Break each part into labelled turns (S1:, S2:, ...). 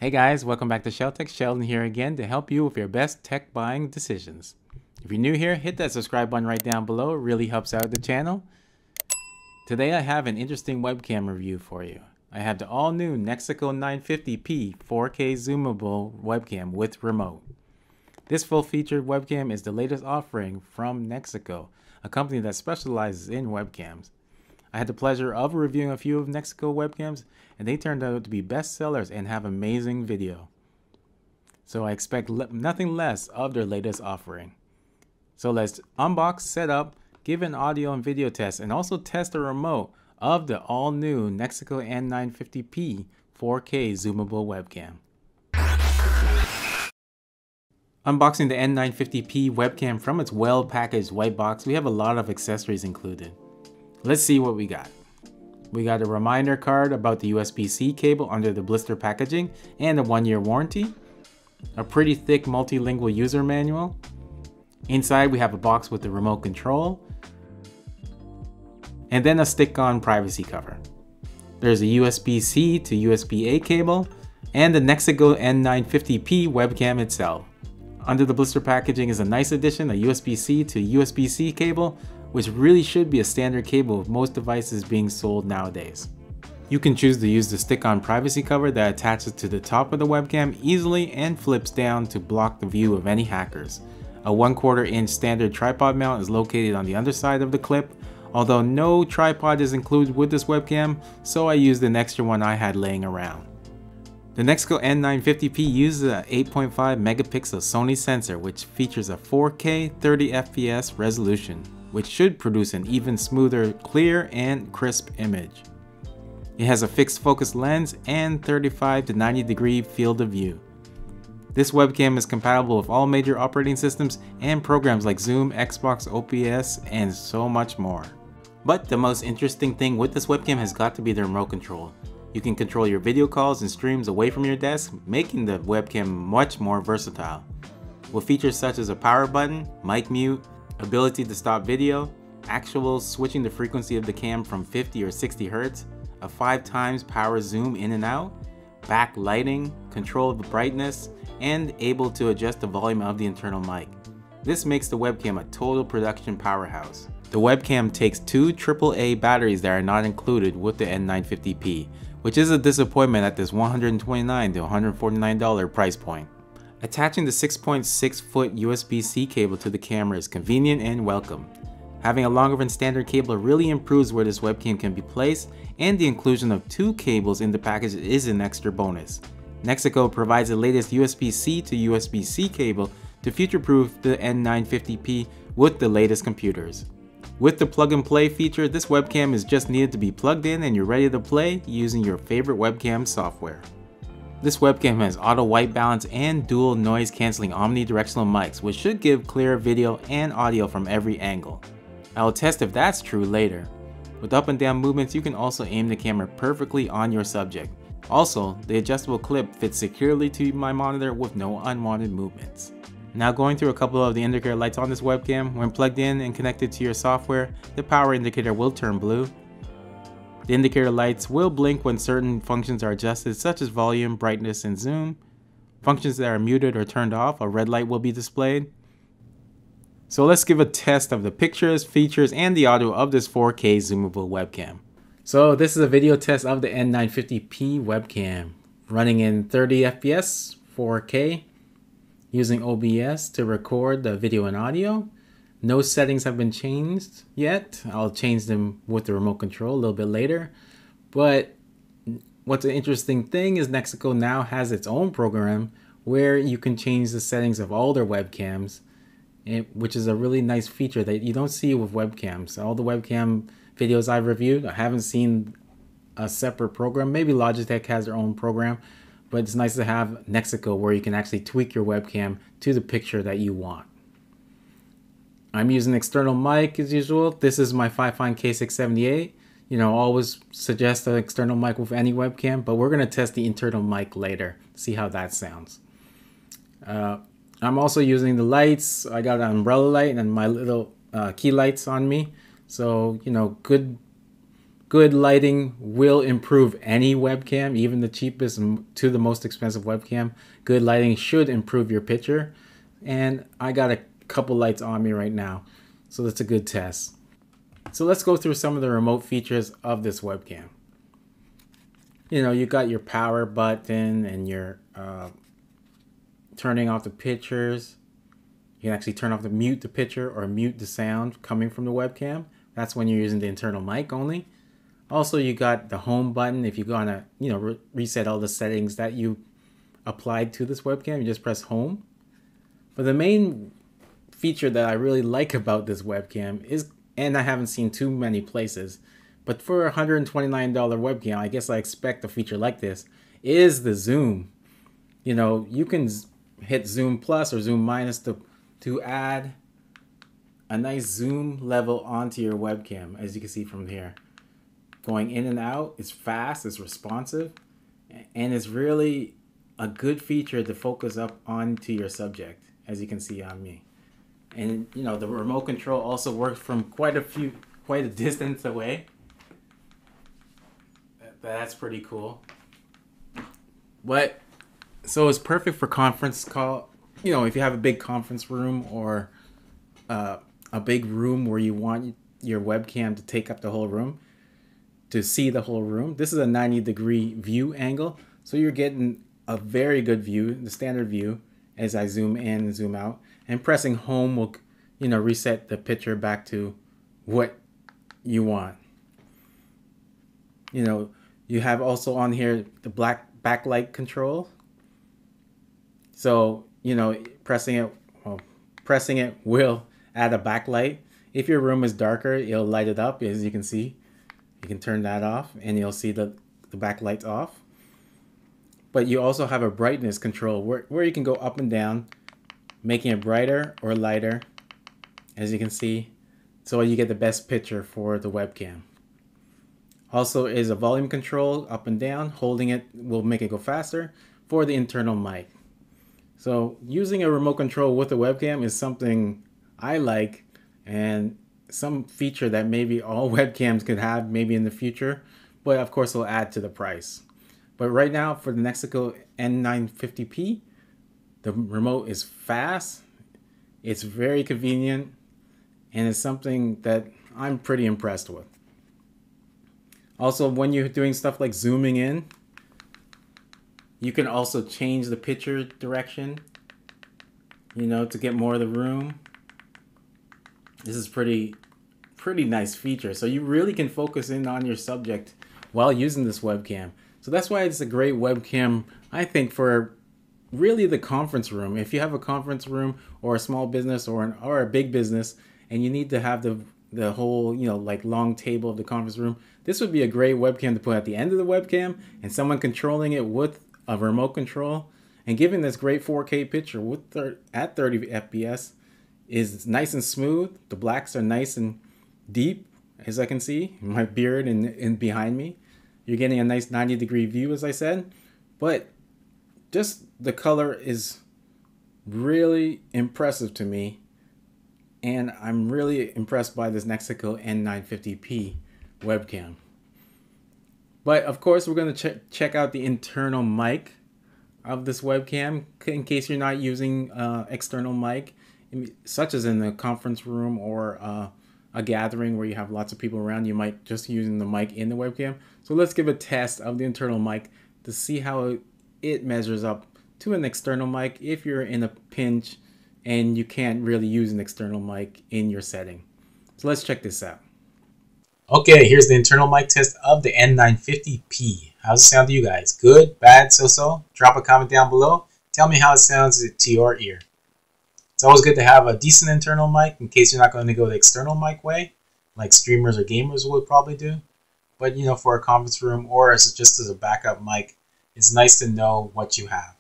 S1: Hey guys, welcome back to ShelTech. Sheldon here again to help you with your best tech buying decisions. If you're new here, hit that subscribe button right down below. It really helps out the channel. Today I have an interesting webcam review for you. I have the all-new NexiGo N950P 4K zoomable webcam with remote. This full-featured webcam is the latest offering from NexiGo, a company that specializes in webcams. I had the pleasure of reviewing a few of NexiGo webcams, and they turned out to be bestsellers and have amazing video. So I expect nothing less of their latest offering. So let's unbox, set up, give an audio and video test, and also test the remote of the all-new NexiGo N950P 4K zoomable webcam. Unboxing the N950P webcam from its well-packaged white box, we have a lot of accessories included. Let's see what we got. We got a reminder card about the USB-C cable under the blister packaging and a 1-year warranty. A pretty thick multilingual user manual. Inside we have a box with the remote control. And then a stick-on privacy cover. There's a USB-C to USB-A cable and the NexiGo N950P webcam itself. Under the blister packaging is a nice addition, a USB-C to USB-C cable, which really should be a standard cable with most devices being sold nowadays. You can choose to use the stick-on privacy cover that attaches to the top of the webcam easily and flips down to block the view of any hackers. A 1/4 inch standard tripod mount is located on the underside of the clip, although no tripod is included with this webcam, so I used an extra one I had laying around. The NexiGo N950P uses an 8.5 megapixel Sony sensor which features a 4K 30 FPS resolution, which should produce an even smoother, clear, and crisp image. It has a fixed focus lens and 35 to 90 degree field of view. This webcam is compatible with all major operating systems and programs like Zoom, Xbox, OBS, and so much more. But the most interesting thing with this webcam has got to be the remote control. You can control your video calls and streams away from your desk, making the webcam much more versatile. With features such as a power button, mic mute, ability to stop video, actual switching the frequency of the cam from 50 or 60 Hz, a 5 times power zoom in and out, backlighting, control of the brightness, and able to adjust the volume of the internal mic. This makes the webcam a total production powerhouse. The webcam takes 2 AAA batteries that are not included with the N950P, which is a disappointment at this $129 to $149 price point. Attaching the 6.6 foot USB-C cable to the camera is convenient and welcome. Having a longer than standard cable really improves where this webcam can be placed, and the inclusion of 2 cables in the package is an extra bonus. NexiGo provides the latest USB-C to USB-C cable to future-proof the N950P with the latest computers. With the plug-and-play feature, this webcam is just needed to be plugged in and you're ready to play using your favorite webcam software. This webcam has auto white balance and dual noise cancelling omnidirectional mics, which should give clear video and audio from every angle. I will test if that's true later. With up and down movements, you can also aim the camera perfectly on your subject. Also, the adjustable clip fits securely to my monitor with no unwanted movements. Now going through a couple of the indicator lights on this webcam, when plugged in and connected to your software, the power indicator will turn blue. The indicator lights will blink when certain functions are adjusted, such as volume, brightness, and zoom. Functions that are muted or turned off, a red light will be displayed. So let's give a test of the pictures, features, and the audio of this 4K zoomable webcam. So this is a video test of the N950P webcam, running in 30 FPS, 4K, using OBS to record the video and audio. No settings have been changed yet. I'll change them with the remote control a little bit later. But what's an interesting thing is NexiGo now has its own program where you can change the settings of all their webcams, which is a really nice feature that you don't see with webcams. All the webcam videos I've reviewed, I haven't seen a separate program. Maybe Logitech has their own program, but it's nice to have NexiGo where you can actually tweak your webcam to the picture that you want. I'm using external mic as usual. This is my Fifine K678. You know, always suggest an external mic with any webcam, but we're gonna test the internal mic later, see how that sounds. I'm also using the lights. I got an umbrella light and my little key lights on me. So, you know, good Good lighting will improve any webcam, even the cheapest to the most expensive webcam. Good lighting should improve your picture. And I got a couple lights on me right now, so that's a good test. So let's go through some of the remote features of this webcam. You know, you got your power button and your turning off the pictures. You can actually turn off mute the picture or mute the sound coming from the webcam. That's when you're using the internal mic only. Also, you got the home button. If you're gonna, reset all the settings that you applied to this webcam, you just press home. But the main feature that I really like about this webcam is, and I haven't seen too many places, but for a $129 webcam, I guess I expect a feature like this, is the zoom. You know, you can hit zoom plus or zoom minus to add a nice zoom level onto your webcam, as you can see from here. Going in and out, it's fast, it's responsive, and it's really a good feature to focus up onto your subject, as you can see on me. And you know, the remote control also works from quite a distance away. That's pretty cool. But so it's perfect for conference call. You know, if you have a big conference room or a big room where you want your webcam to take up the whole room, to see the whole room. This is a 90-degree view angle, so you're getting a very good view, the standard view, as I zoom in and zoom out. And pressing home will, reset the picture back to what you want. You know, you have also on here the black backlight control. So, pressing it will add a backlight. If your room is darker, it'll light it up, as you can see. You can turn that off and you'll see the backlights off. But you also have a brightness control where you can go up and down, making it brighter or lighter, as you can see, so you get the best picture for the webcam. Also is a volume control up and down. Holding it will make it go faster for the internal mic. So using a remote control with a webcam is something I like, and some feature that maybe all webcams could have maybe in the future, but of course it'll add to the price. But right now for the NexiGo N950P, the remote is fast, it's very convenient, and it's something that I'm pretty impressed with. Also, when you're doing stuff like zooming in, you can also change the picture direction, to get more of the room. This is pretty nice feature. So you really can focus in on your subject while using this webcam. So that's why it's a great webcam, I think, for really the conference room. If you have a conference room or a small business or a big business and you need to have the whole, like long table of the conference room, this would be a great webcam to put at the end of the webcam and someone controlling it with a remote control and giving this great 4K picture with at 30 FPS is nice and smooth. The blacks are nice and deep, as I can see, my beard and behind me. You're getting a nice 90-degree view, as I said, but just the color is really impressive to me, and I'm really impressed by this NexiGo N950P webcam. But of course, we're going to check out the internal mic of this webcam in case you're not using external mic, such as in the conference room or a gathering where you have lots of people around. You might just using the mic in the webcam. So let's give a test of the internal mic to see how it measures up to an external mic if you're in a pinch and you can't really use an external mic in your setting. So let's check this out. Okay, here's the internal mic test of the N950P. How's it sound to you guys? Good, bad, so-so? Drop a comment down below. Tell me how it sounds to your ear. It's always good to have a decent internal mic in case you're not going to go the external mic way, like streamers or gamers would probably do. But for a conference room or just as a backup mic, it's nice to know what you have.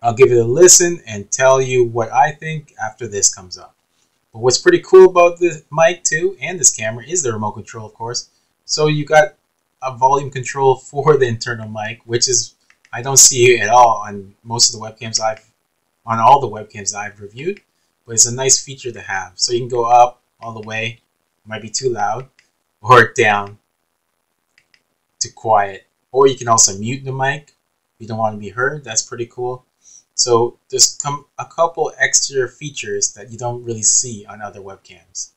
S1: I'll give it a listen and tell you what I think after this comes up. But what's pretty cool about this mic too, and this camera, is the remote control, of course. So you got a volume control for the internal mic, which is, I don't see at all on most of the webcams on all the webcams I've reviewed, but it's a nice feature to have. So you can go up all the way, might be too loud, or down to quiet. Or you can also mute the mic if you don't want to be heard. That's pretty cool. So there's a couple extra features that you don't really see on other webcams.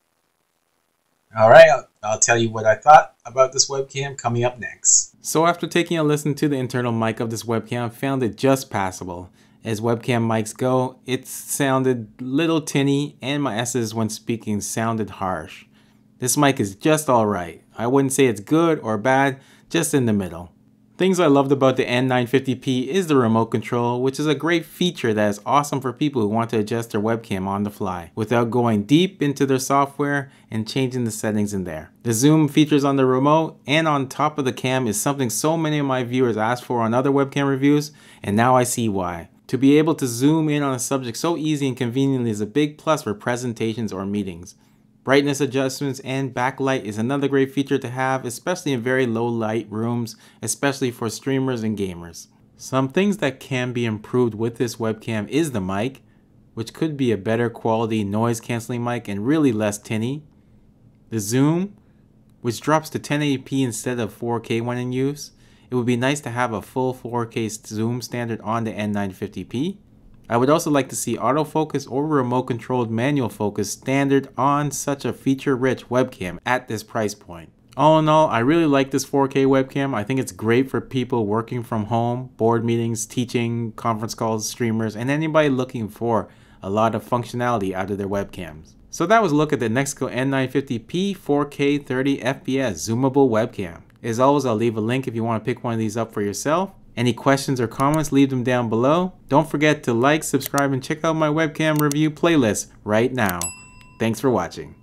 S1: Alright, I'll tell you what I thought about this webcam coming up next. So after taking a listen to the internal mic of this webcam, I found it just passable. As webcam mics go, it sounded little tinny and my S's when speaking sounded harsh. This mic is just alright. I wouldn't say it's good or bad, just in the middle. Things I loved about the N950P is the remote control, which is a great feature that is awesome for people who want to adjust their webcam on the fly without going deep into their software and changing the settings in there. The zoom features on the remote and on top of the cam is something so many of my viewers asked for on other webcam reviews, and now I see why. To be able to zoom in on a subject so easy and conveniently is a big plus for presentations or meetings. Brightness adjustments and backlight is another great feature to have, especially in very low light rooms, especially for streamers and gamers. Some things that can be improved with this webcam is the mic, which could be a better quality noise cancelling mic and really less tinny. The zoom, which drops to 1080p instead of 4K when in use. It would be nice to have a full 4K zoom standard on the N950P. I would also like to see autofocus or remote controlled manual focus standard on such a feature-rich webcam at this price point. All in all, I really like this 4K webcam. I think it's great for people working from home, board meetings, teaching, conference calls, streamers, and anybody looking for a lot of functionality out of their webcams. So that was a look at the NexiGo N950P 4K 30 FPS zoomable webcam. As always, I'll leave a link if you want to pick one of these up for yourself. Any questions or comments, leave them down below. Don't forget to like, subscribe, and check out my webcam review playlist right now. Thanks for watching.